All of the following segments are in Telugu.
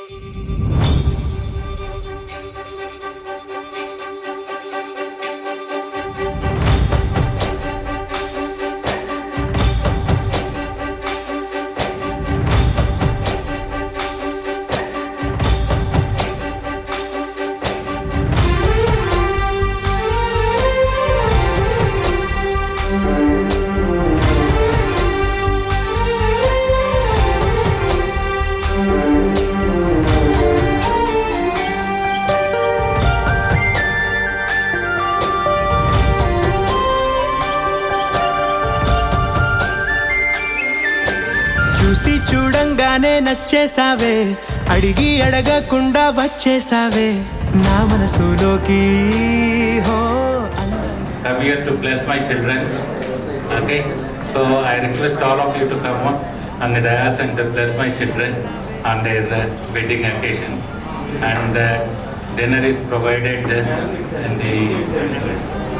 చూసి చూడంగానే నచ్చేసావే, అడిగి అడగకుండా వచ్చేసావే నా మనసులోకి. I'm here to bless my children. Okay, so I request all of you to come on the dais and bless my children on their wedding occasion. And dinner is provided in the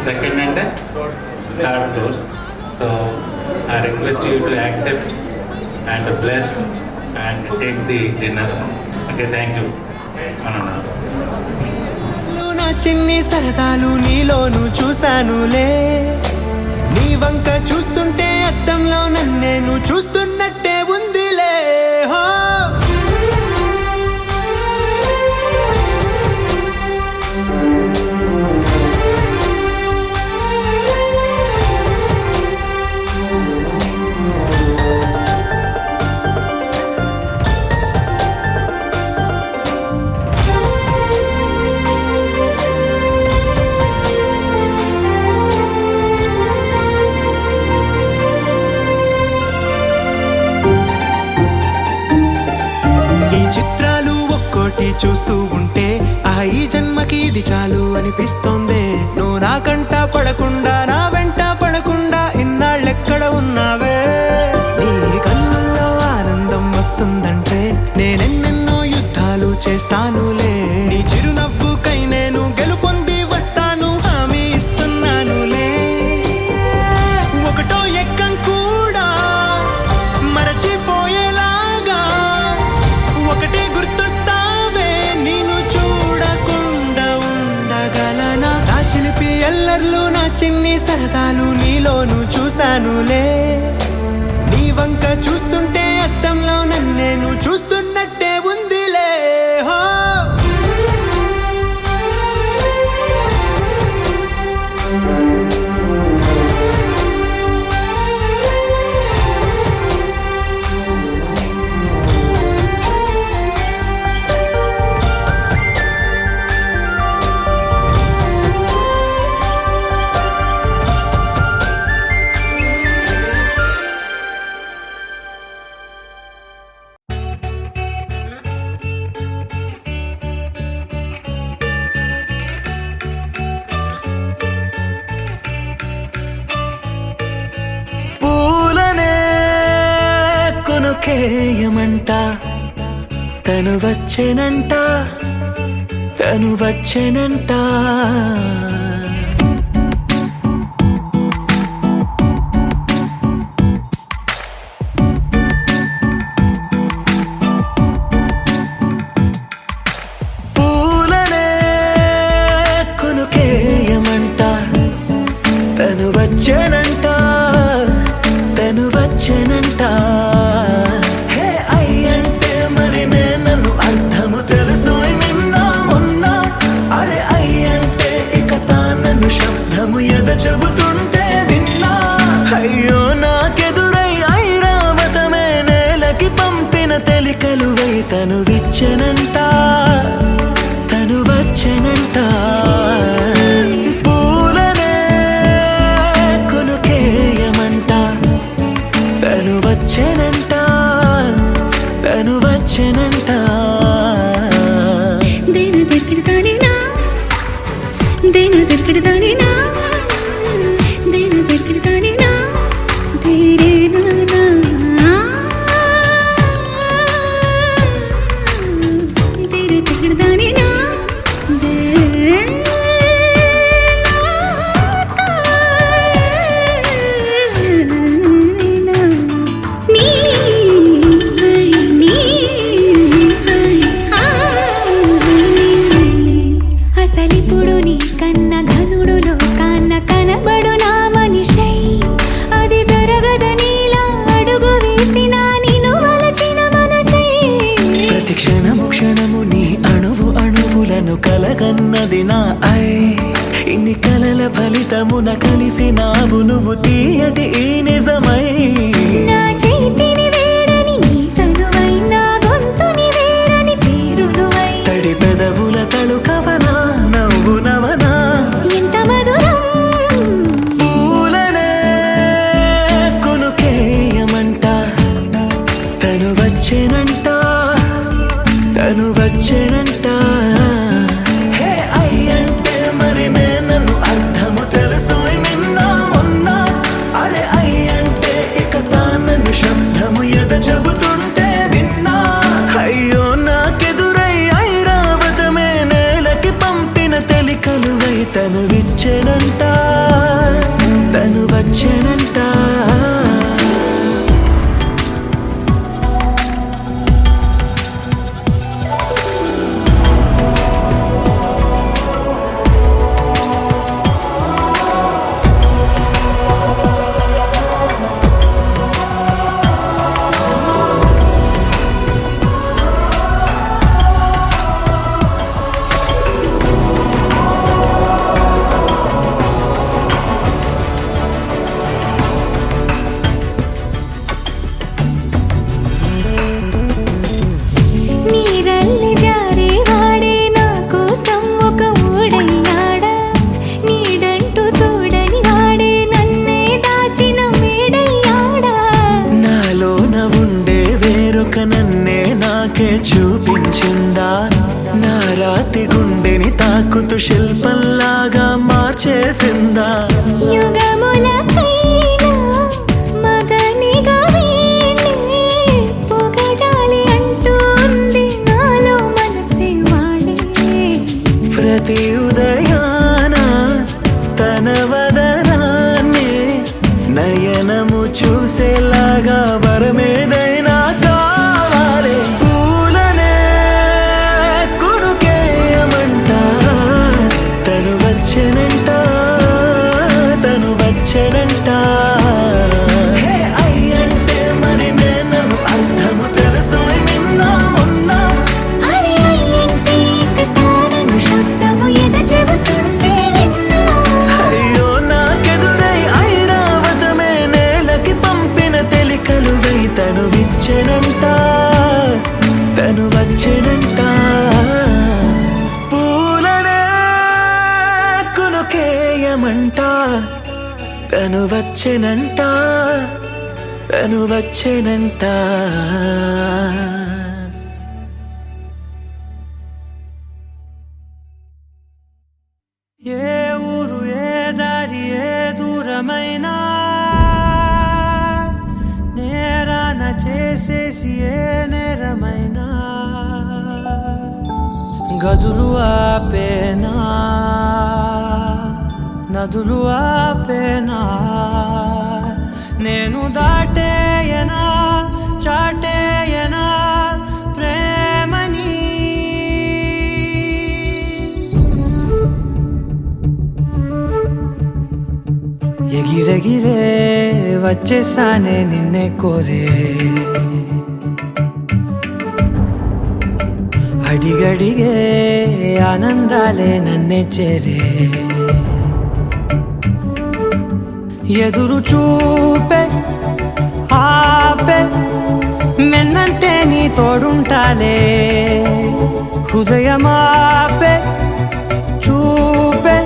second and third floors. So I request you to accept and bless and take the dinner. Okay, thank you. నా చిన్ని సరదాలు నీలోను చూశానులే, నీ వంక చూస్తుంటే అద్దంలో నన్నేను చూస్తున్నట్టే ఉందిలే. చూస్తూ ఉంటే ఈ జన్మకి ఇది చాలు అనిపిస్తోంది. నువ్వు నా కంట పడకుండా, నా వెంట పడకుండా ఇన్నాళ్ళెక్కడ ఉన్నావే. నీ కళ్ళల్లో ఆనందం వస్తుందంటే నేనెన్నెన్నో యుద్ధాలు చేస్తానులే. నీ చిరునవ్వుకై నేను గెలుపొంది వస్తాను, హామీ ఇస్తున్నానులే. ఒకటో ఎక్కం కూడా మరచిపోయేలాగా ఒకటే గుర్తొస్తా, చిలిపి ఎల్లర్లు నా చిన్ని సరదాలు నీలోను చూశానులే. నీ వంక చూస్తుంటే అద్దంలో నన్నేను చూస్తున్నట్టే ఉందిలే. కేయమంట తను వచ్చెనంట, తను వచ్చెనంట. పూలనే కొనుకేయమంట తను వచ్చెనంట, తను వచ్చెనంట. చెబుతుంటే విన్నా, అయ్యో నాకెదురై ఐరావతమే నేలకి పంపిన తెలికలువై తను విచ్చెనంట, తను వచ్చెనంట. పూలనే కొనుకేయమంట తను వచ్చెనంట, తను వచ్చెనంట. దేను దగ్గరదానినా, దేను దగ్గరదానినా, క్షణము క్షణము నీ అణువు అణువులను కలగన్నది నా ఐ. ఇన్ని కలల ఫలితమున కలిసినావు నువ్వు తీయటి ఈ నిజమై. నా చేతిని వేడని నీ తనువై, నా గొంతుని వేరని పేరు నువ్వై. తడి పెదవుల తళుకవనా నవ్వు నవనా ఎంత మధురం. పూలనే కొనుకేయమంట తను వచ్చేనంట తను వచ్చేనంట. హే అయ్యంటే మరి నన్ను అర్థము తెలుసు నిన్న మొన్న. అరే అయ్యంటే ఇక తానను శబ్దము ఎద చెబుతుంటే విన్నా. అయ్యో నాకెదురై ఐరావతమే నేలకి పంపిన తెలికలువై తను విచ్చెనంట తను వచ్చేనంట. నీరల్లి జారే వాడే నా కోసం ఒక ఊడయ్యాడా. నీడంటూ చూడని వాడే నన్నే దాచిన మేడయ్యాడా. నాలోన ఉండే వేరొక నన్నే నాకే చూపించిందా. నా రాతి గుండెని తాకుతూ శిల్పంలాగా మార్చేసిందా. యుగములకైనా మగనిగా వీణ్ణి పొగడాలి అంటూ ఉంది నాలో మనసే వాడే. ప్రతి ఉదయాన తన వదనాన్ని నయనము చూసేలాగా వరమేదైనా కావాలి. పూలనే కొనుకేయమంట తను వచ్చేనంట తను వచ్చేనంట. హే అయ్యంటే మరి నన్ను అర్థము తెలుసు నిన్న మొన్న. అరే అయ్యంటే ఇక తానను శబ్దము ఎద చెబుతుంటే విన్నా. అయ్యో నాకెదురై ఐరావతమే నేలకి పంపిన తెలికలువై తను విచ్చెనంట తను వచ్చేనంట. పూలనే కొనుకేయమంట తను వచ్చేనంట తను వచ్చేనంట. ఏ ఊరు ఏ దారి ఏ దూరమైనా నేరాన చేసేసి ఏ నేరమైనా గదులు ఆపేనా నదులు ఆపేనా. నేను దాటేయనా చాటేయనా ప్రేమని. ఎగిరెగిరే వచ్చేసానే నిన్నే కోరే. అడిగడిగే ఆనందాలే నన్నే చేరే. ఎదురు చూపే ఆపే వెన్నంటే నీ తోడుంటాలే. హృదయమాపే చూపే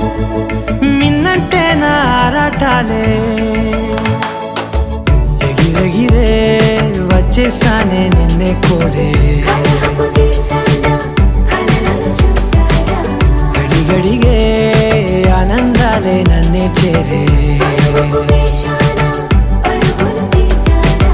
మిన్నంటే నా ఆరాటాలే. ఎగిరెగిరే వచ్చేసానే నిన్నే కోరే. కలహపు దేశాన కలలను చూసారా. గడిగడిగే ఆనందాలే నన్నే చేరే. పరుగు వేషాన పరుగులు తీసారా.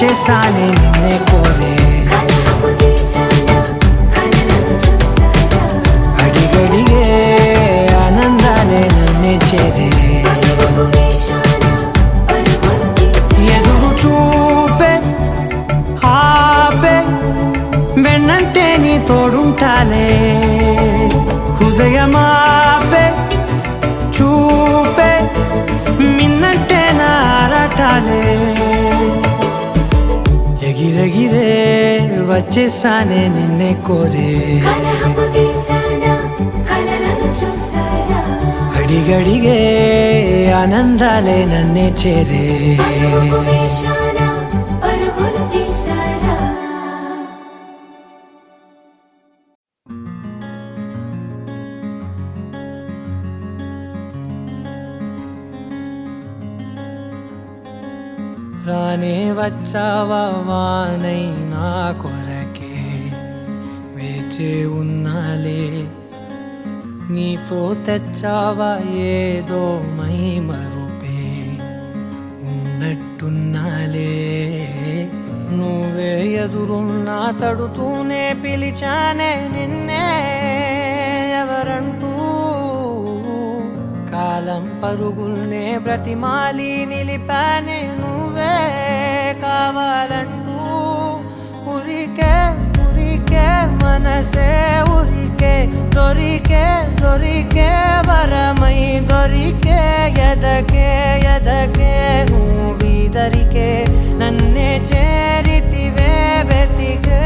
వచ్చేసానే నిన్నే కోరే కలహపు తీశానా కలలను చూసారా అడిగడిగే ఆనందాలే నన్నే చేరే పరుగు వేశానా పరుగులు తీశానా ఎదురు చూపే ఆపే వెన్నంటే నీ తోడుంటాలే హృదయమాపే చూపే మిన్నంటే నా ఆరాటాలే ఎగిరెగిరే వచ్చేసానే నిన్నే కోరే కలహపు తీశానా కలలను చూసారా అడిగడిగే ఆనందాలే నన్నే చేరే పరుగు వేశానా పరుగులు తీశారా రానే వచ్చావా వానై నా కొరకే వేచే ఉన్నాలే నీతో తెచ్చావా ఏదో మై మరుపే ఉన్నట్టున్నాలే నువ్వే ఎదురున్నా తడుతూనే పిలిచానే నిన్నే ఎవరంటూ కాలం పరుగుల్నే బ్రతిమాలి నిలిపానే నువ్వే కావాలంటూ ఉరికే ఉరికే మనసే ఉరికే దొరికే దొరికే వరమై దొరికే ఎదకే ఎదకే నువ్విదరికే నన్నే చేరితివే వెతికే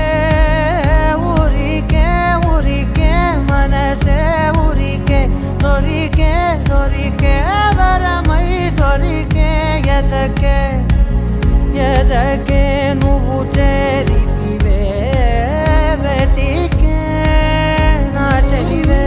ఉరికే ఉరికే మనసే ఉరికే దొరికే దొరికే వరమై దొరికే ఎదకే ఎదకే నువ్వు చేరితివే వెతికే నా చెలివే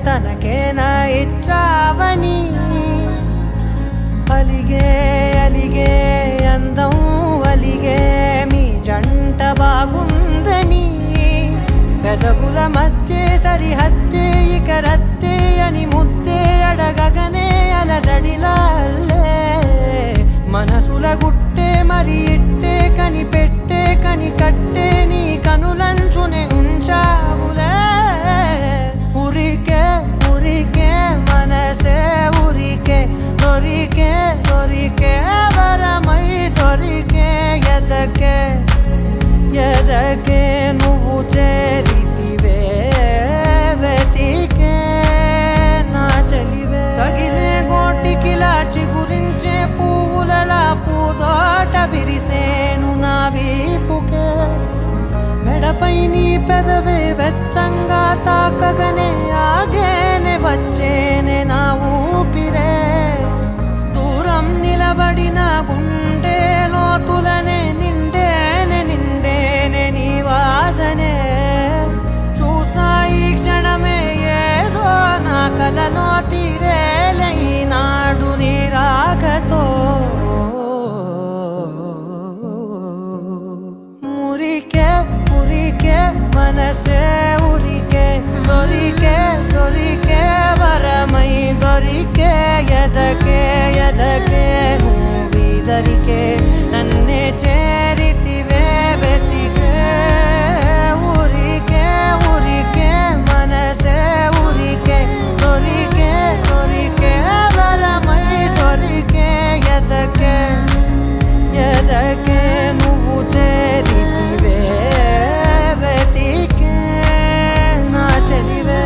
తనకేనా ఇచ్చావని అలిగే అలిగే అందం అలిగే మీ జంట బాగుందని పెదవుల మధ్య సరిహద్దే ఇక రద్దే అని ముద్దే అడగగనే అలజడిలాల్లే మనసుల గుట్టే మరి ఇట్టే కనిపెట్టే కని కట్టే నీ కనులంచునే ఉంచావులే ఉరికే ఉరికే మనసే ఉరికే దొరికే దొరికే వరమై దొరికే ఎదకే ఎదకే నువ్వు చేరితివే వెతికే నా చెలివే తగిలే గోటికిలా చిగురించే పువ్వులలా పూదోట విరిసేను నా వీపుకే మెడపై నీ పెదవే వెచ్చంగా తాకగనే ఆగేనే వచ్చేనే నా ఊపిరే దూరం నిలబడిన గుండె లోతులనే నిండేనే నిండేనే నీ వాసనే చూసా ఈ క్షణమే ఏదో నా కలలో తీరేలే ఈనాడు నీ రాకతో మురికే ఉరికే మనసే ఉరికే దొరికే దొరికే వరమై దొరికే ఎదకే ఎదకే నువ్విదరికే నన్నే చేరితివే వెతికే ఉరికే ఉరికే మనసే ఉరికే దొరికే దొరికే వరమై దొరికే ఎదకే ఎదకే నువ్వు చేరితివే వెతికే నా చెలివే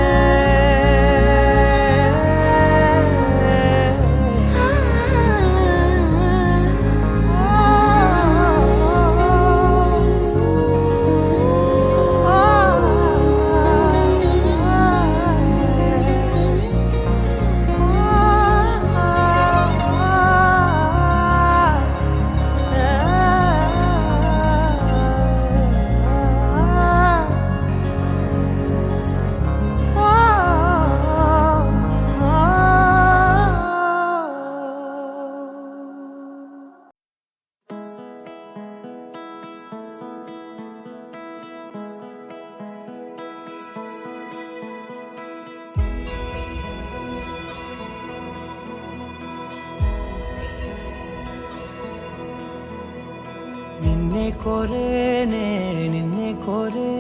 కోరేనే నిన్నే కోరే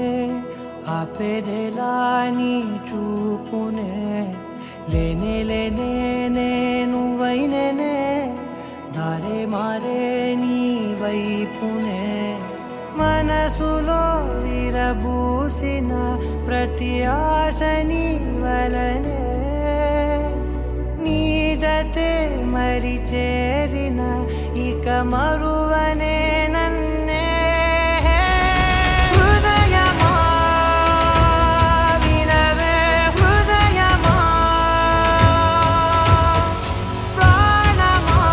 ఆపేదేలా నీ చూపునే లేనే లేనే నువ్వైనేనే దారే మారే నీ వైపునే మనసులో విరబూసిన ప్రతి ఆశ నీ వలనే నీ జతే మరి చేరిన ఇక మరువనే నన్నే హృదయమా వినవే హృదయమా ప్రాణమా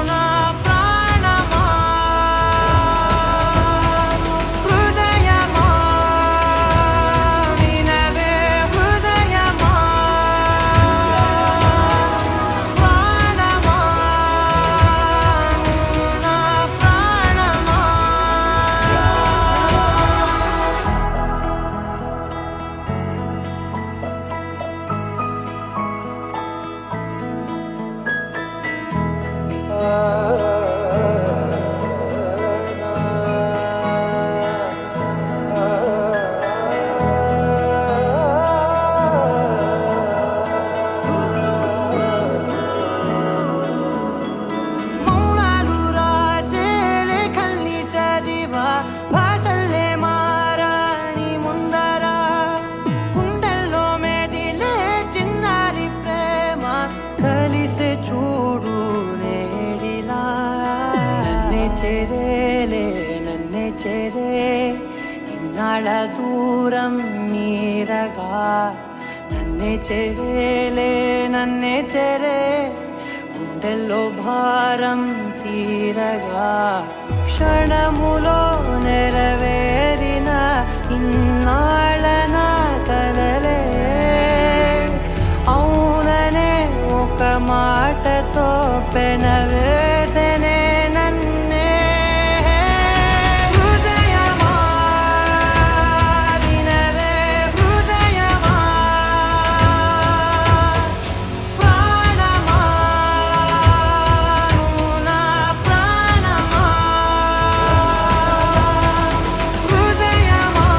నా ప్రాణమా హృదయమా వినవే హృదయమా ప్రాణమా నా ప్రాణమా మౌనాలు రాసే లేఖల్ని చదివా భాషల్లే మారాని ముందర గుండెల్లో మెదిలే చిన్నారి ప్రేమ కలిసే చూడు నేడిలా నన్నే చేరేలే నన్నే చేరే ఇన్నాళ్ళ దూరం మీరగా నన్నే చేరేలే నన్నే చేరే గుండెల్లో భారం తీరగా క్షణములో నెరవేరిన ఇన్నాళ్ళ నా కలలే అవుననే ఒక మాటతో పెనవేసనే నన్నే హృదయమా వినవే హృదయమా ప్రాణమా నా ప్రాణమా హృదయమా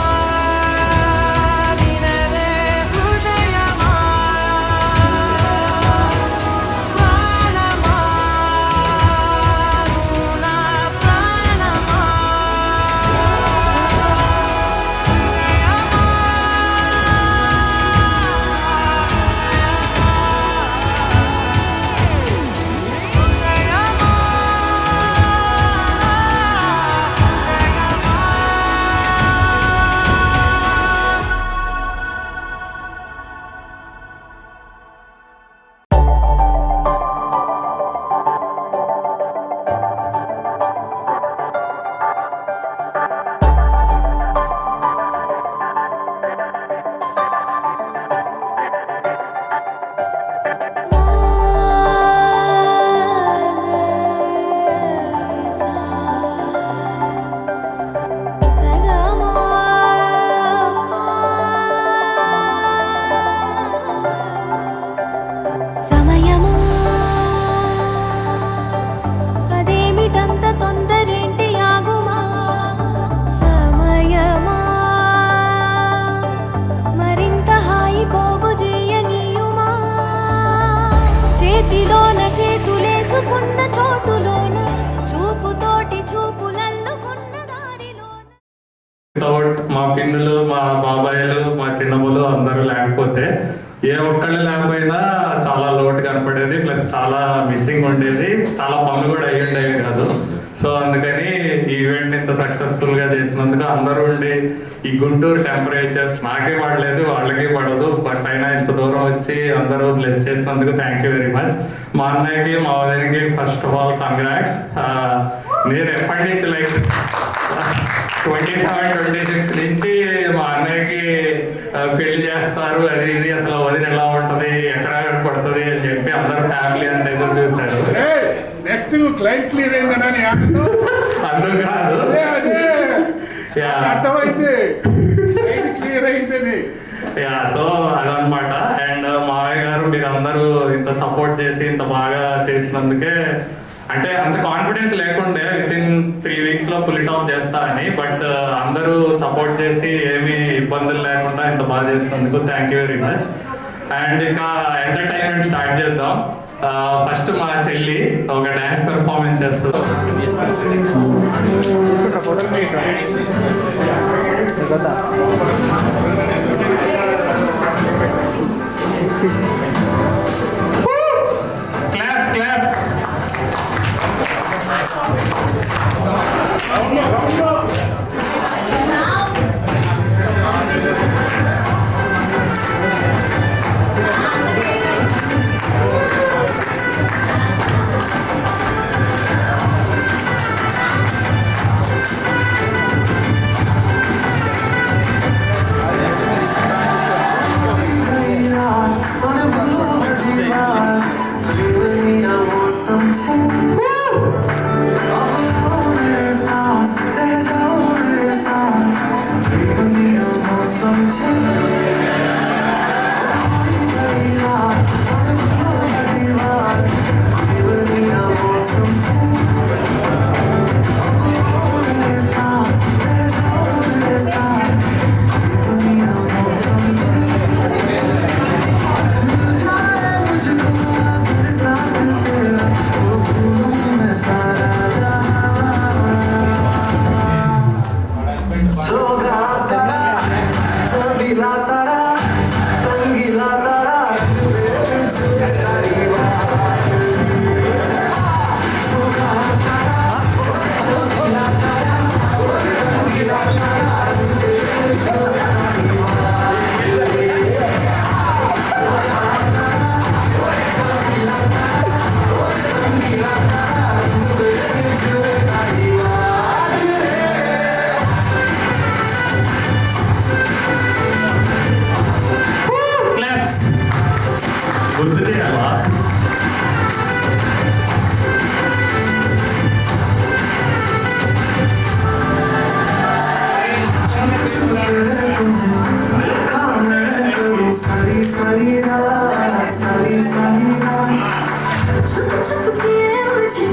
వినవే హృదయమా ప్రాణమా నా ప్రాణమా సమయమా అదేమిటంత తొందరేంటి ఆగుమా సమయమా మరింత హాయి పోగు చేయనీయుమా చేతిలోన చేతులేసుకున్న చోటులోన చూపుతోటి చూపులల్లుకున్న దారిలోన వితౌట్ మా పిన్నులు మా బాబాయిలు మా చిన్నమ్మలు అందరూ లేకపోతే ఏ ఒక్కళ్ళు లేకపోయినా చాలా లోటు కనపడేది, ప్లస్ చాలా మిస్సింగ్ ఉండేది, చాలా పనులు కూడా అయ్యి ఉండేవి కాదు. సో అందుకని ఈ ఈవెంట్ ఇంత సక్సెస్ఫుల్ గా చేసినందుకు అందరూ ఉండి ఈ గుంటూరు టెంపరేచర్స్ నాకే పడలేదు వాళ్ళకి పడదు, బట్ అయినా ఇంత దూరం వచ్చి అందరూ బ్లెస్ చేసినందుకు థ్యాంక్ యూ వెరీ మచ్. మా అన్నయ్యకి మా వదినకి ఫస్ట్ ఆఫ్ ఆల్ కంగ్రాట్స్. నేను ఎప్పటి నుంచి లైక్ 27-26 నుంచి మా అన్నయ్యకి పెళ్లి చేస్తారు అది ఇది, అసలు వదిన ఎలా ఉంటది ఎక్కడ పడుతుంది అని చెప్పి అందరూ ఫ్యామిలీ అంతా ఎదురు చూశారు. నెక్స్ట్ క్లయింట్ క్లియర్ అయిందని అందుకు కాదు, అర్థమైంది క్లియర్ అయిందని. సో అదనమాట. అండ్ మావయ్య గారు మీరందరూ ఇంత సపోర్ట్ చేసి ఇంత బాగా చేసినందుకే అంటే అంత కాన్ఫిడెన్స్ లేకుండే విత్ ఇన్ 3 weeks లో పుల్ ఇట్ ఆఫ్ చేస్తా అని. బట్ అందరూ సపోర్ట్ చేసి ఏమీ ఇబ్బందులు లేకుండా ఇంత బాగా చేసినందుకు thank you very much. And ఇంకా ఎంటర్టైన్మెంట్ స్టార్ట్ చేద్దాం. ఫస్ట్ మా చెల్లి ఒక డాన్స్ పెర్ఫార్మెన్స్ చేస్తుంది. Claps claps. గుర్తు చేయాలా? छुप छुप के मुझे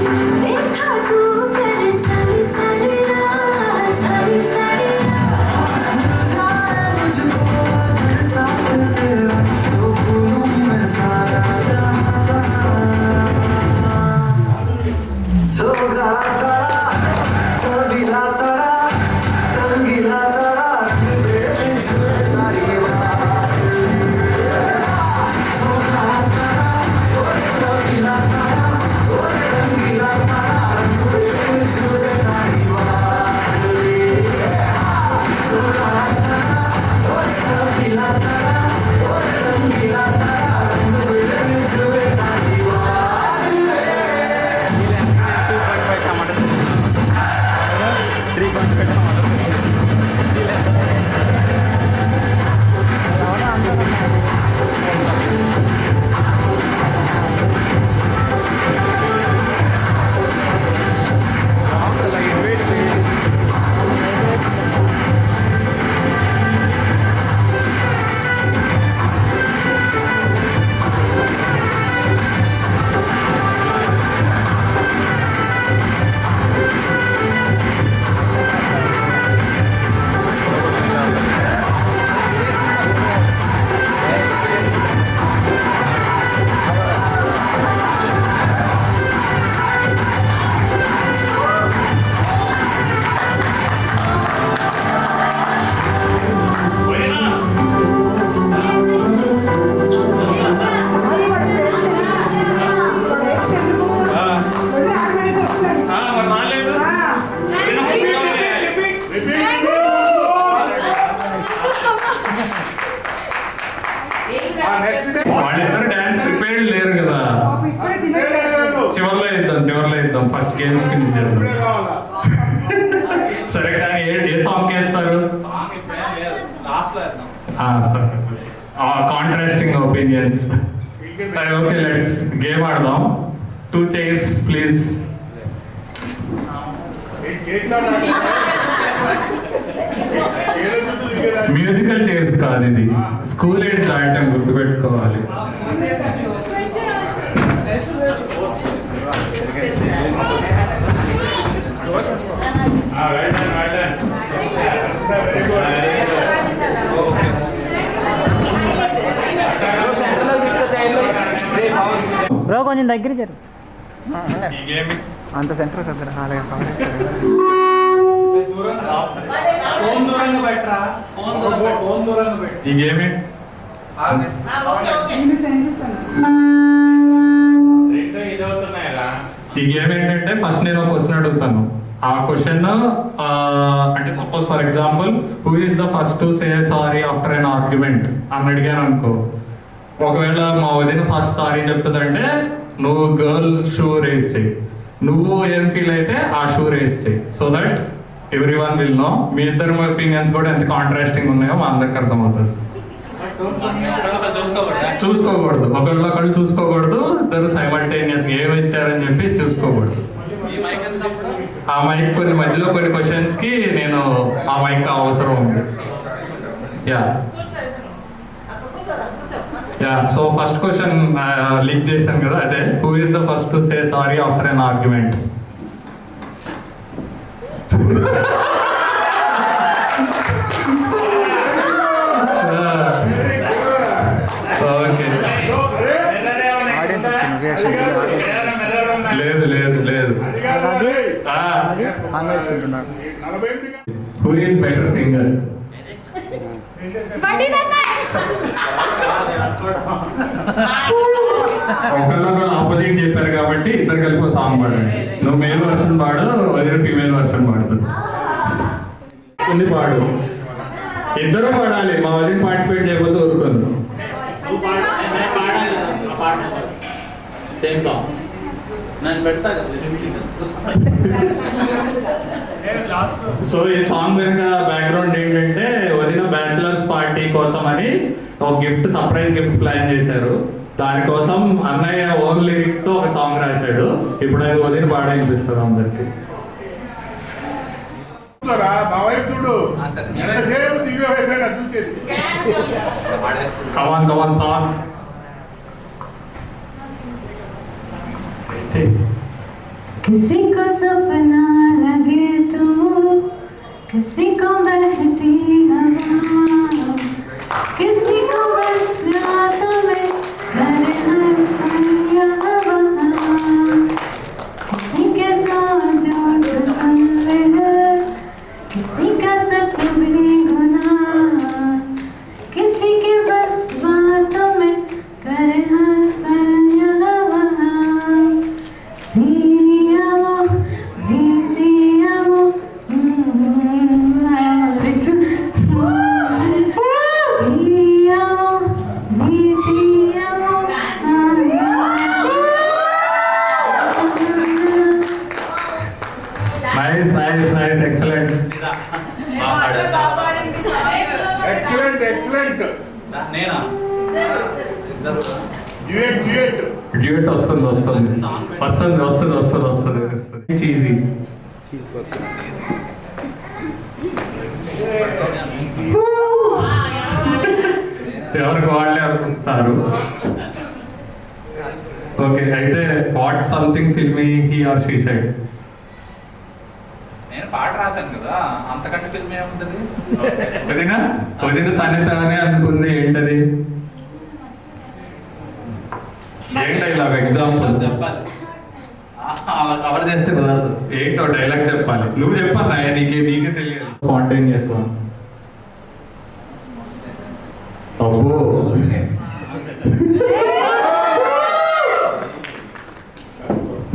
देखा तू करे सारी सारी रात सारी सारी వాళ్ళిద్దరు డాన్స్ ప్రిపేర్డ్ లేరు కదా. చివర్లో ఇద్దాం ఫస్ట్ గేమ్స్ ఫినిష్ చేద్దాం. సరే కానీ ఏ సాంగ్ వేస్తారు? సరే కాంట్రాస్టింగ్ ఒపీనియన్స్. సరే ఓకే లెట్స్ గేమ్ ఆడదాం. 2 chairs ప్లీజ్. మ్యూజికల్ చైర్స్ కాదు, ఇది స్కూల్ ఏజ్ దాటం గుర్తుపెట్టుకోవాలి. బ్రో కొంచెం దగ్గర జరుగు. అంత సెంటర్ కదా అలాగే ఈ గేమ్ ఈ గేమ్ ఏంటంటే ఫస్ట్ నేను ఒక క్వశ్చన్ అడుగుతాను. ఆ క్వశ్చన్ అంటే suppose for example who is the first to say sorry after N argument అని అడిగాను అనుకో. ఒకవేళ మా వదిన ఫస్ట్ సారీ చెప్తుందంటే నువ్వు గర్ల్ షూ రేస్ చేయి, నువ్వు ఏం ఫీల్ అయితే ఆ షూ రేస్ చేయి. So that every one will know. మీ ఇద్దరు ఒపీనియన్స్ కూడా ఎంత కాంట్రాస్టింగ్ ఉన్నాయో మా అందరికి అర్థమవుతుంది. చూసుకోకూడదు, ఒకళ్ళు చూసుకోకూడదు, ఇద్దరు సైమల్టేనియస్ ఏమైతారని చెప్పి చూసుకోకూడదు. ఆ మైక్ కొన్ని మధ్యలో కొన్ని క్వశ్చన్స్ కి నేను ఆ మైక్ అవసరం ఉంది. Yeah so first question leak చేశాను కదా, అదే who is the first to say sorry after N argument? Okay, లేదు లేదు లేదు. Who is better singer? ఒకళ్ళు ఆపోజిట్ చెప్పారు కాబట్టి ఇద్దరు కలిపి సాంగ్ పాడండి. నువ్వు మేల్ వర్షన్ పాడు, వదిన ఫీమేల్ వర్షన్ పాడుతుంది. పాడు, ఇద్దరు పాడాలి. మా వదిన పార్టిసిపేట్ చేయకపోతే ఊరుకుంది. సేమ్ సాంగ్ నేను పెడతా. సో ఈ సాంగ్ వెనుక బ్యాక్గ్రౌండ్ ఏంటంటే వదిన బ్యాచిలర్స్ పార్టీ కోసం అని ఒక గిఫ్ట్, సర్ప్రైజ్ గిఫ్ట్ ప్లాన్ చేశారు. దానికోసం అన్నయ్య ఓన్ లిరిక్స్ తో ఒక సాంగ్ రాశాడు. ఇప్పుడు అది వదిన పాడనిపిస్తుంది అందరికి. కమాన్ సాంగ్. किसी को सपना लगे तो किसी को बहती हवा, किसी को बस रातों में घर हर यहाँ वहाँ, किसी के साथ झूठ संग है, किसी का सच भी गुनाह, किसी के बस बातों में घर हर यहाँ वहाँ. డ్యూయట్ వస్తుంది. చీజీ ఎవరికి వాళ్ళే అనుకుంటారు. ఓకే, అయితే what something filmy he or she said? నేను పాట రాశాను కదా, అంతకంటే ఫిల్మ్ ఏముంటది? వదిన తనే తానే అనుకుంది. ఏంటది? ఏంటి డైలాగ్? ఎగ్జాంపుల్ అలా కవర్ చేస్తే కుదరదు. ఏంటో డైలాగ్ చెప్పాలి. నువ్వు చెప్పాలా? నీకే తెలియదు. Spontaneous one. అబ్బో,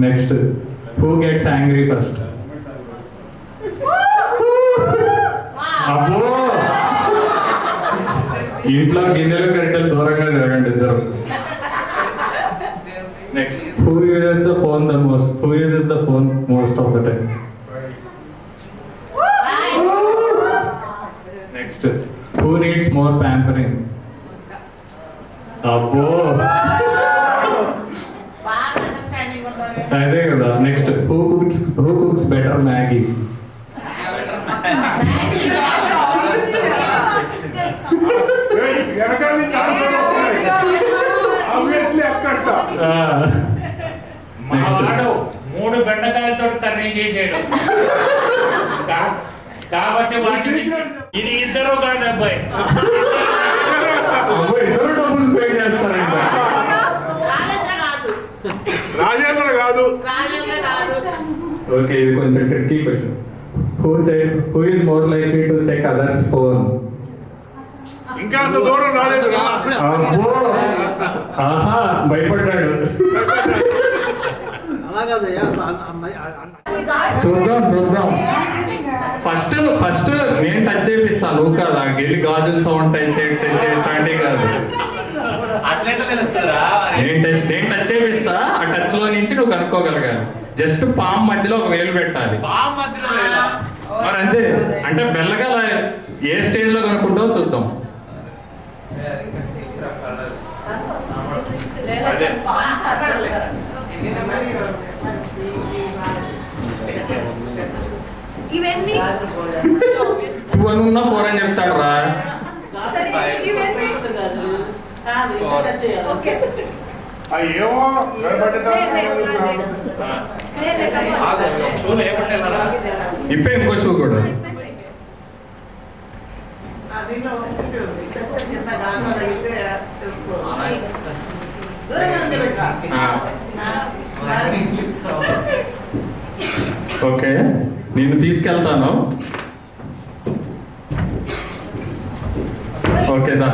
next who gets angry first? అబ్బో, ఇంట్లో గిన్నెలు కరెక్ట్ దూరంగా జరగండి ఇద్దరు. Next, who uses the phone the most? Who uses the phone most of the time? Next, who needs more pampering? Abbo. అదే కదా. Next, who cooks better Maggie? వాడు 3 బెండకాయలతో కర్రీ చేసాడు. కాబట్టి వాటిని ఇది ఇద్దరు కాదు అబ్బాయి. ఇద్దరు డబ్బులు పే చేస్తారంట. రాజేంద్ర కాదు. ఓకే, ఇది కొంచెం tricky question. Who is more likely to check others phone? ఇంకా అంత దూరం రాలేదు. అబ్బో, ఆహా, భయపడ్డాడు. చూద్దాం. ఫస్ట్ నేను టచ్ చేపిస్తాను, నువ్వు కదా వెళ్ళి గాజులు సౌండ్ టచ్ చేయండి కాదు. నేను టచ్ చేపిస్తా, ఆ టచ్ లో నుంచి నువ్వు కనుక్కోగలగాలి. జస్ట్ పామ్ మధ్యలో ఒక వేలు పెట్టాలి. మరి అంతే, అంటే మెల్లగా ఏ స్టేజ్ లో కనుక్కుంటావో చూద్దాం. ఇవన్నీ ఇవన్నీ ఉన్నా 4 అని చెప్తాడు రా. ఓకే ఏమో ఇప్పే ఇంకో షూ కూడా. ఓకే, నిన్ను తీసుకెళ్తాను. ఓకే దా,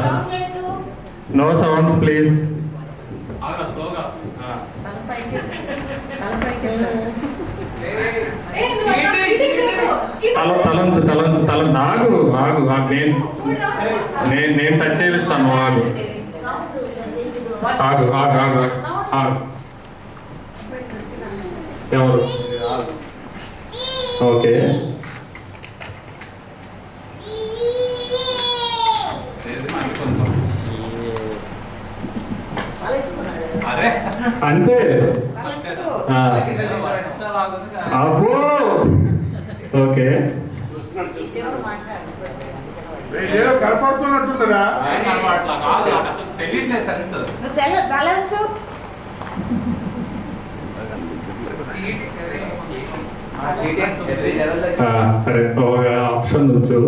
నో సౌండ్స్ ప్లీజ్. తల ఆగు. నేను టచ్ చేపిస్తాను, ఆగు. ఎవరు? ఓకే, అంతే. అబ్బో, ఓకే. ఏదో కనపడుతున్నట్టుందిరా. సరే, ఆప్షన్ ఉంచు.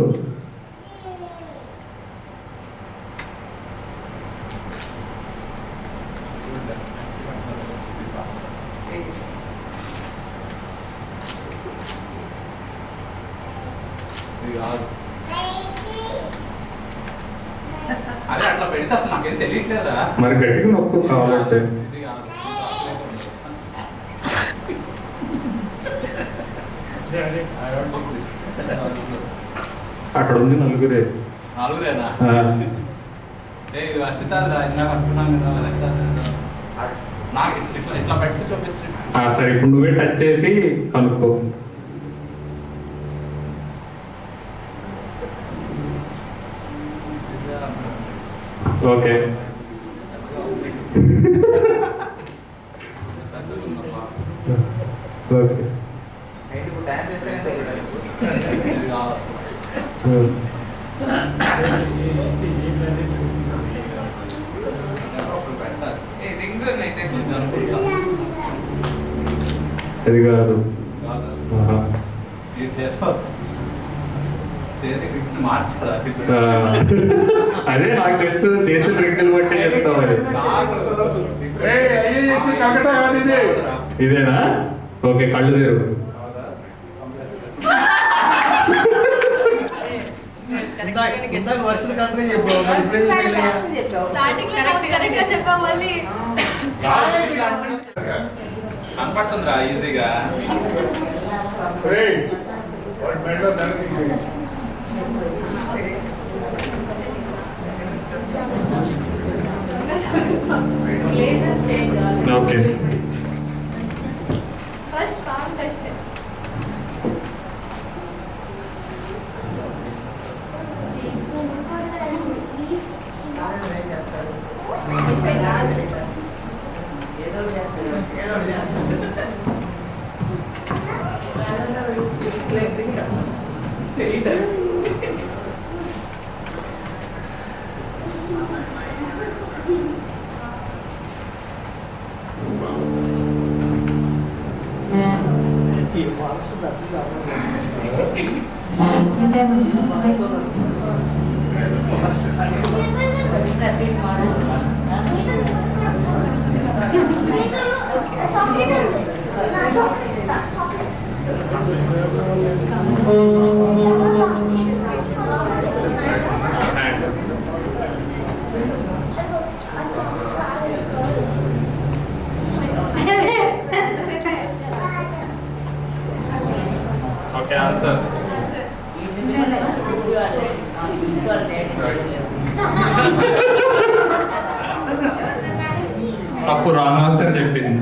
అదే అట్లా పెడితే అసలు నాకేం తెలియట్లేదురా. మరి గట్టిగా నొక్కు కావాలంటే. అక్కడ ఉంది నలుగురే. నలుగురేనా? ఇది వర్షితారా, ఇందాక అనుకున్నాం కదా వర్షితారా. నాకు ఇట్లా పెట్టి చూపించండి. సరే, ఇప్పుడు నువ్వే టచ్ చేసి కనుక్కో. Okay, okay. అది కాదు. అదే నాకు తెలుసు, చేతులు రింగులు బట్టి చెప్తావు. ఇదేనా? ఓకే, కళ్ళు తెరు. కనపడుతుందిరా ఈజీగా. Okay, first palm touch. ఈ them. Okay answer. తప్పు, రాంగ్ ఆన్సర్ చెప్పింది.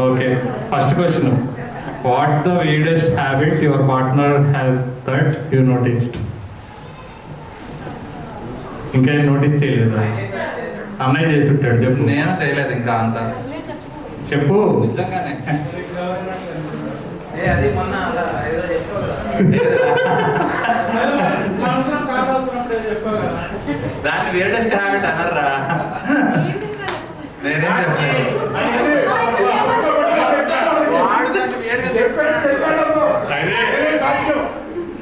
Okay, first question. What's the weirdest habit your partner has that you noticed? ఇంకా నోటీస్ చేయలేదా? అన్నయ్య చేసి ఉంటాడు, చెప్పు. నేను చేయలేదు ఇంకా అంత. చెప్పు. నిజంగానే అది మొన్న దాన్ని weirdest హ్యాబిట్ అనర్రా. నేనేం చెప్పలేదు. వాడు దాన్ని weird గా తీసుకున్నాడు.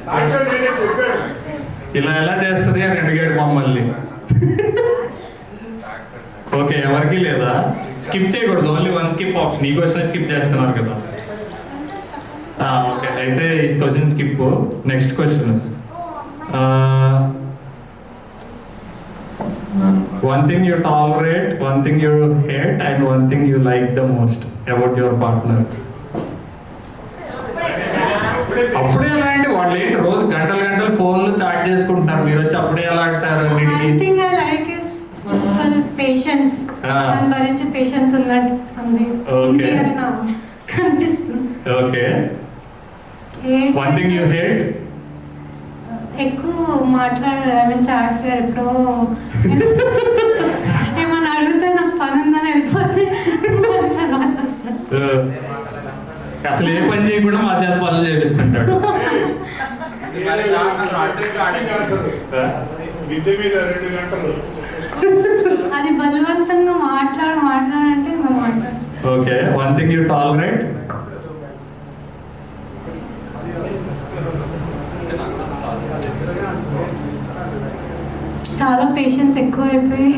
సాక్ష్యం నేనే చెప్పాను. ఇలా ఎలా చేస్తుంది అని అడిగాడు మమ్మల్ని. ఓకే, ఎవరికి లేదా? స్కిప్ చేయకూడదు, ఓన్లీ వన్ స్కిప్ ఆప్షన్. ఈ క్వశ్చన్ స్కిప్ చేస్తున్నారు కదా. ఓకే, అయితే ఈ question skip. Next question. One thing you tolerate, one thing you hate and one thing you like the most about your partner. అప్పుడే ఎలా అంటే వాళ్ళు ఏంటి రోజు గంటలు గంటలు ఫోన్లో చాట్ చేసుకుంటున్నారు, మీరు వచ్చి అప్పుడే ఎలా అంటారు? I think I like his patience. And భరించే పేషెన్స్ ఉన్నట్టు ఉంది. Okay. కనిపిస్తుంది. Okay, one thing you hate. ఎక్కువ చాట్ చేయరు. ఎప్పుడో ఏమన్నా అడిగితే నాకు పని ఉందని వెళ్ళిపోతే తర్వాత వస్తాను. అసలు ఏ పని చేయకుండా మా చేత పనులు చేపిస్తుంటాడు. విద్య మీద 2 గంటలు. అది బలవంతంగా మాట్లాడంటే మేము మాట్లాడు. Okay, one thing you tolerate. చాలా పేషెన్స్ ఎక్కువ అయిపోయి.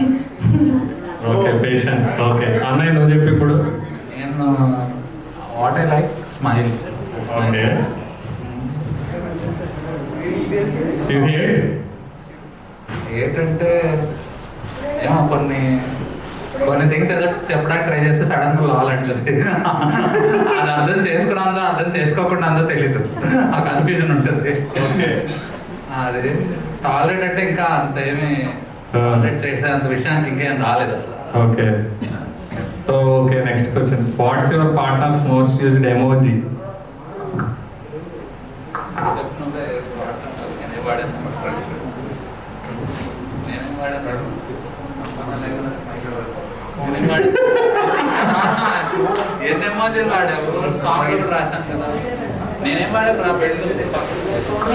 Okay, patience. ఓకే, అన్నయ్య నువ్వు చెప్పి ఇప్పుడు. నేను what I like smile. Okay, you hate. ఏంటంటే ఏమో కొన్ని థింగ్స్ ఏదో చెప్పడానికి ట్రై చేస్తే సడన్ గా లాల్ అంటది. అది అర్థం చేసుకున్నాందో అర్థం చేసుకోకుండా అందో తెలీదు, ఆ కన్ఫ్యూజన్ ఉంటుంది. ఓకే, అది టాలరేట్ అంటే ఇంకా అంత ఏమి టాలరేట్ చేసే అంత విషయానికి ఇంకేం రాలేదు అసలు. Okay, so okay, next question. Watts your partners most used emoji?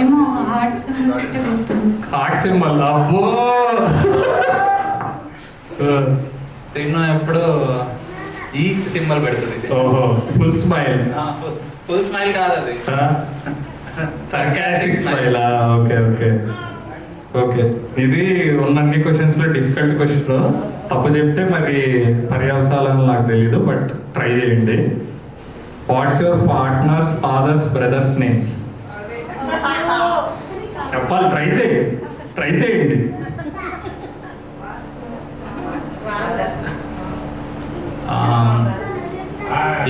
ఏమో హార్ట్స్ గుర్తుంది. Heart symbol. అబ్బో, తిన్న ఎప్పుడు ఈ సింబల్ పెడుతుంది. ఓహో, ఫుల్ స్మైల్. ఫుల్ స్మైల్ కాదు అది, sarcastic smile. Okay okay okay, ఇది ఉన్నన్ని క్వశ్చన్స్ లో డిఫికల్ట్ క్వశ్చన్. తప్పు చెప్తే మరి పర్యవసాలను నాకు తెలీదు, బట్ ట్రై చేయండి. What's your partner's father's brother's names? చెప్పాలి, ట్రై చేయండి.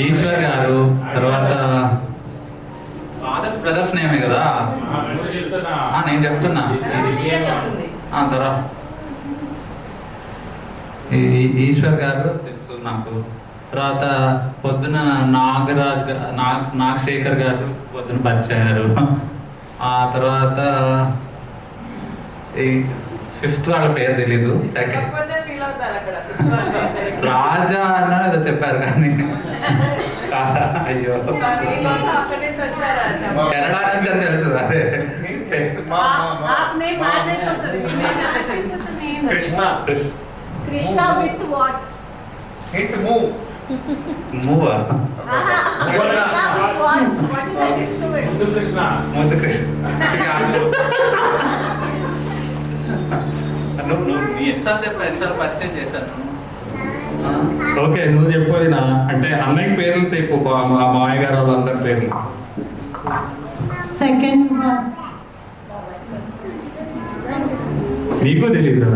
ఈశ్వర్ గారు, తర్వాత ఫాదర్స్ బ్రదర్స్ నేమే కదా. నేను చెప్తున్నా తర్వాత ఈశ్వర్ గారు తెలుసు నాకు. తర్వాత పొద్దున నాగశేఖర్ గారు పొద్దున పరిచయారు. ఆ తర్వాత ఈ 5th వాళ్ళ పేరు తెలీదు. సెకండ్ రాజా అన్న ఏదో చెప్పారు కానీ కాదా? అయ్యో, కెనడా నుంచి అని తెలుసు. అదే Krishna. Krishna with what? Hit move. మూవా ముద్దు కృష్ణ. ముందు కృష్ణ నువ్వు ఎన్నిసార్లు చెప్పిన ఎన్నిసార్లు పరిచయం చేశాను. ఓకే నువ్వు చెప్పోదినా అంటే అన్నయ్య పేర్లు చెప్పు మా మామయ్య గారు వాళ్ళందరి పేర్లు. సెకండ్ నీకు తెలీదా?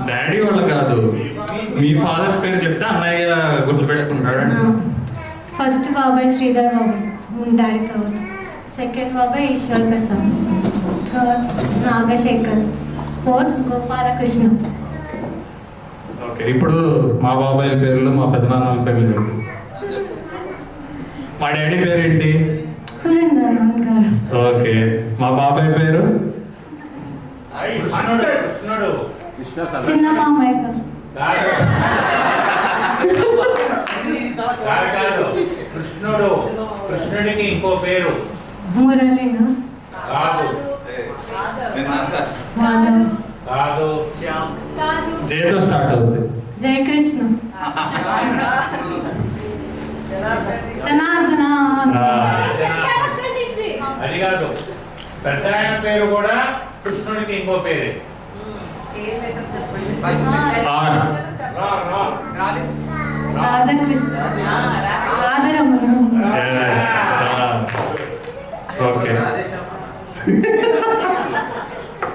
డాడీ వాళ్ళు కాదు, మీ ఫాదర్స్ పేరు చెప్తే అన్నయ్య గుర్తుపెట్టుకుంటాడు. ఫస్ట్ బాబాయ్ శ్రీధర్ బాబాయ్ డాడీ థర్డ్. సెకండ్ బాబాయ్ Eshwar Prasad. Third Nagasekhar. Fourth Gopalakrishna. Okay ఇప్పుడు మా బాబాయ్ పేర్లు మా పెద్దనాన్నల పేర్లు చెప్పు. మా డాడీ పేరేంటి? సురేంద్రనాథ్ గారు. ఓకే మా బాబాయ్ పేరు? కృష్ణుడు. కృష్ణుడు. చిన్న మామయ్య గారు. కాదు కృష్ణుడు. కృష్ణుడికి ఇంకో పేరు మురళీనా? కాదు. మాధవ్. కాదు. జేతో స్టార్ట్ అవుతుంది. జయకృష్ణ. జనార్దన. అది కాదు. పెద్ద ఆయన పేరు కూడా కృష్ణుడికి ఇంకో పేరే. ఆర్. రా రా. రాధాకృష్ణ. రాధారమణ. ఓకే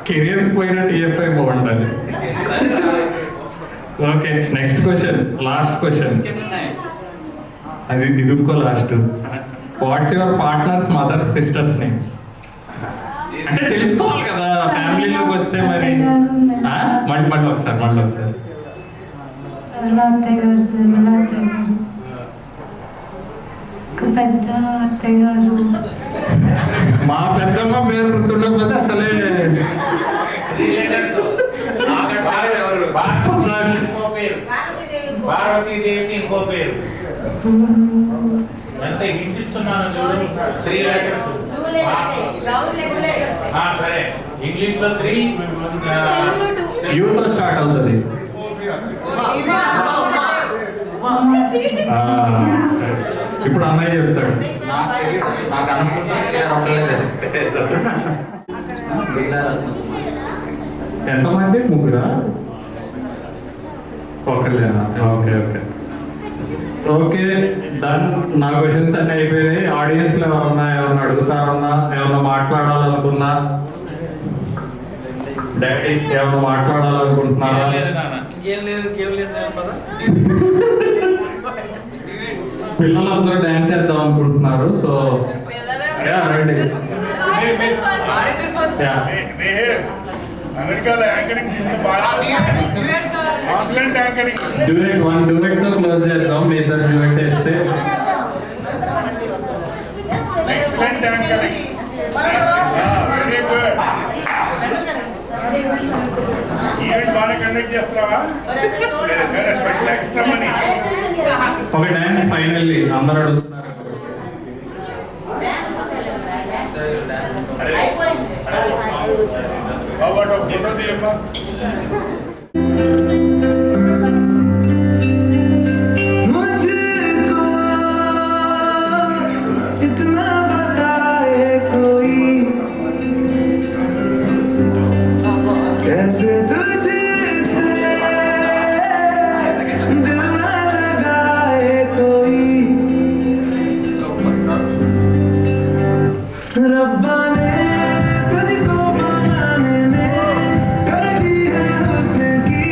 కెరియర్స్ పోయిన టీఎఫ్ఐ బాగుంటుంది. Okay next question, last question. అది ఇది ఇంకో last. What's your partner's mother's sister's names? అంటే తెలుసుకోవాలి కదా ఫ్యామిలీలోకి వస్తే మరి. మళ్ళీ ఒకసారి చాలా అత్తయ్య గారు, నిర్మలా అత్తయ్య గారు, పెద్ద అత్తయ్య గారు. మా పెద్దమ్మ పేరు గుర్తుండకపోతే అసలే ఇంకో పేరు పార్వతీదేవికి ఇంకో పేరు. ఎంత హింటిస్తున్నాను చూడు. 3 letters. సరే ఇంగ్లీష్ లో 3 యూతో స్టార్ట్ అవుతుంది. ఇప్పుడు అన్నయ్య చెప్తాడు. నాకు అనుకుంటున్నా తెలుసు. ఎంతమంది? ముగ్గురా? ఒకళ్ళేనా? Okay okay okay done. నా క్వశ్చన్స్ అన్నీ అయిపోయినాయి. ఆడియన్స్ లో ఏమన్నా అడుగుతారన్నా, ఏమన్నా మాట్లాడాలనుకున్నా, డాడీ ఏమన్నా మాట్లాడాలనుకుంటున్నారా? పిల్లలందరూ డాన్స్ చేద్దాం అనుకుంటున్నారు. సో రండి. అమెరికాలో యాంకరింగ్ సిస్టమ్ బాగా ఎక్సలెంట్ యాంకరింగ్. డ్యూయట్ తో క్లోజ్ చేద్దాం. మీ ఇద్దరు డ్యూయట్ వేస్తే excellent anchoring. Very good. Event బాగా కండక్ట్ చేస్తున్నావా? Special extra money. ఒక డాన్స్ ఫైనల్లీ అందరూ అడుగుతున్నారు. तुझको बनाने में कर दी है हुस्न की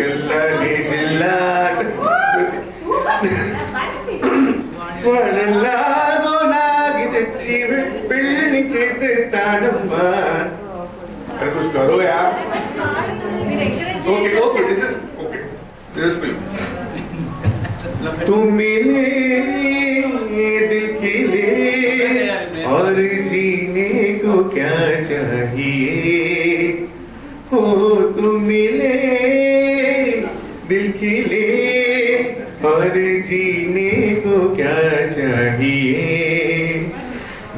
తెల్లని జిల్లా వాళ్ళలాగో నాగి తెచ్చి పెళ్లి చేసేస్తానమ్మా అరే కుछ करो यार ओके दिस इज तुम मिले दिल के लिए और जीने को क्या चाहिए हो तुम मिले दिल के लिए और जीने को क्या चाहिए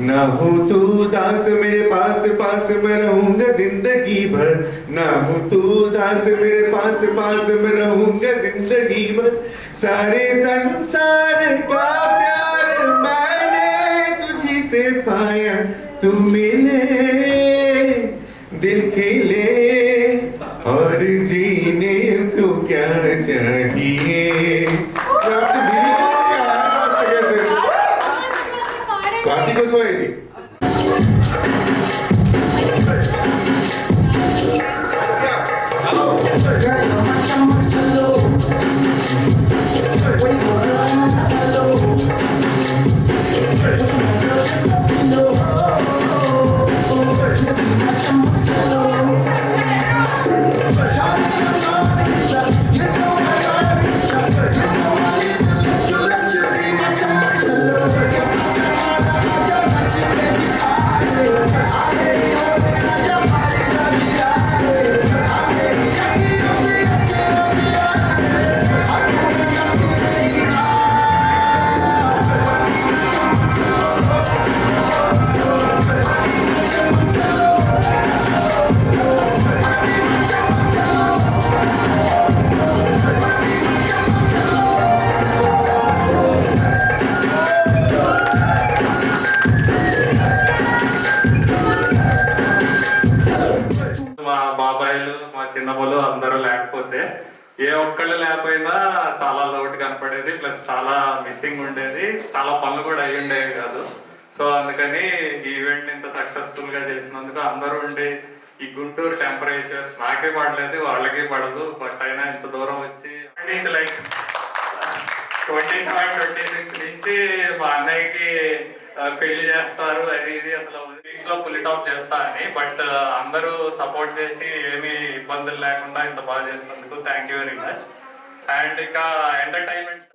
ना हो तू दास मेरे पास पास मैं रहूंगा जिंदगी भर ना हो तू दास मेरे पास पास मैं रहूंगा जिंदगी भर सारे संसार का प्यार मैंने तुझी से पाया तू मिले दिल खिले और जीने को क्या चाहिए कार्तिक को सोए थी మా బాబాయిలు మా చిన్నమ్మలు అందరూ లేకపోతే ఏ ఒక్కళ్ళు లేకపోయినా చాలా లోటు కనపడేది, ప్లస్ చాలా మిస్సింగ్ ఉండేది, చాలా పనులు కూడా అయ్యి ఉండేవి కాదు. సో అందుకని ఈ ఈవెంట్ ఇంత సక్సెస్ఫుల్ గా చేసినందుకు అందరూ ఉండి ఈ గుంటూరు టెంపరేచర్స్ నాకే పడలేదు వాళ్ళకి పడదు, బట్ అయినా ఇంత దూరం వచ్చి లైక్ 27-26 నుంచి మా అన్నయ్యకి పెళ్లి చేస్తారు అది ఇది అసలు వీక్స్ లో పుల్ ఇట్ ఆఫ్ చేస్తా అని, బట్ అందరూ సపోర్ట్ చేసి ఏమీ ఇబ్బందులు లేకుండా ఇంత బాగా చేసినందుకు thank you very much. And ఇంకా ఎంటర్టైన్మెంట్